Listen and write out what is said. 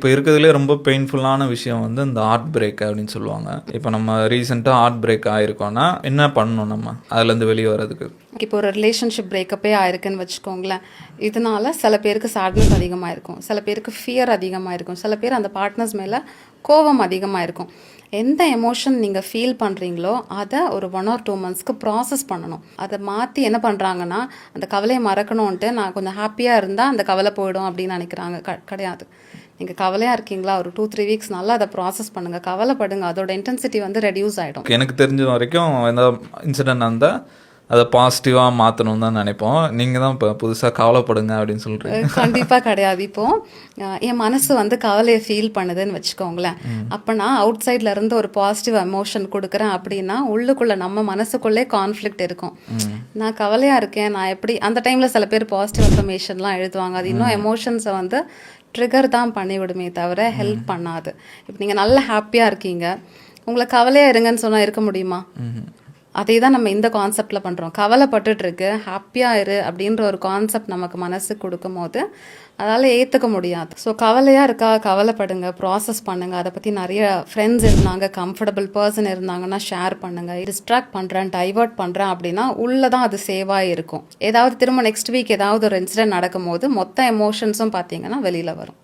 இப்போ இருக்கிறதுலே ரொம்ப பெயின்ஃபுல்லான விஷயம் வந்து இந்த ஹார்ட் பிரேக் அப்படின்னு சொல்லுவாங்க. இப்போ நம்ம ரீசெண்டாக ஹார்ட் பிரேக் ஆகிருக்கோன்னா என்ன பண்ணணும் நம்ம அதுலேருந்து வெளியே வர்றதுக்கு? இப்போ ஒரு ரிலேஷன்ஷிப் பிரேக்கப்பே ஆயிருக்குன்னு வச்சுக்கோங்களேன். இதனால சில பேருக்கு சேட்னஸ் அதிகமாக இருக்கும், சில பேருக்கு ஃபியர் அதிகமாக இருக்கும், சில பேர் அந்த பார்ட்னர்ஸ் மேலே கோபம் அதிகமாக இருக்கும். எந்த எமோஷன் நீங்கள் ஃபீல் பண்ணுறீங்களோ அதை ஒரு 1 or 2 monthsக்கு ப்ராசஸ் பண்ணணும். அதை மாற்றி என்ன பண்ணுறாங்கன்னா, அந்த கவலையை மறக்கணுன்ட்டு நான் கொஞ்சம் ஹாப்பியாக இருந்தால் அந்த கவலை போயிடும் அப்படின்னு நினைக்கிறாங்க. கிடையாது. நீங்கள் கவலையாக இருக்கீங்களா, ஒரு 2-3 weeks நல்லா அதை ப்ராசஸ் பண்ணுங்கள், கவலைப்படுங்க, அதோட இன்டென்சிட்டி வந்து ரெடியூஸ் ஆகிடும். எனக்கு தெரிஞ்ச வரைக்கும் எந்த இன்சிடென்ட் இருந்தால் அதை பாசிட்டிவாக மாற்றணும் தான் நினைப்போம். நீங்கள் தான் இப்போ புதுசாக கவலைப்படுங்க அப்படின்னு சொல்கிறீங்க. கண்டிப்பாக கிடையாது. இப்போது என் மனசு வந்து கவலையை ஃபீல் பண்ணுதுன்னு வச்சுக்கோங்களேன். அப்போ நான் அவுட் சைடில் இருந்து ஒரு பாசிட்டிவ் எமோஷன் கொடுக்குறேன் அப்படின்னா உள்ளுக்குள்ளே நம்ம மனசுக்குள்ளே கான்ஃப்ளிக்ட் இருக்கும். நான் கவலையாக இருக்கேன், நான் எப்படி அந்த டைமில் சில பேர் பாசிட்டிவ் இன்ஃபர்மேஷன்லாம் எழுதுவாங்க. அது இன்னும் எமோஷன்ஸை வந்து ட்ரிகர் தான் பண்ணிவிடுமே தவிர ஹெல்ப் பண்ணாது. இப்போ நீங்கள் நல்ல ஹாப்பியாக இருக்கீங்க, உங்களை கவலையாக இருங்கன்னு சொன்னால் இருக்க முடியுமா? அதே தான் நம்ம இந்த கான்செப்டில் பண்ணுறோம். கவலைப்பட்டுட்ருக்கு, ஹாப்பியாக இரு அப்படின்ற ஒரு கான்செப்ட் நமக்கு மனசுக்கு கொடுக்கும் போது அதால் ஏற்றுக்க முடியாது. ஸோ கவலையாக இருக்கா, கவலைப்படுங்க, ப்ராசஸ் பண்ணுங்கள். அதை பற்றி நிறைய ஃப்ரெண்ட்ஸ் இருந்தாங்க, கம்ஃபர்டபுள் பர்சன் இருந்தாங்கன்னா ஷேர் பண்ணுங்கள். டிஸ்ட்ராக்ட் பண்ணுறேன், டைவர்ட் பண்ணுறேன் அப்படின்னா உள்ளே தான் அது சேவாக இருக்கும். ஏதாவது திரும்ப நெக்ஸ்ட் வீக் ஏதாவது ஒரு இன்சிடென்ட் நடக்கும் போது மொத்த எமோஷன்ஸும் பார்த்தீங்கன்னா வெளியில் வரும்.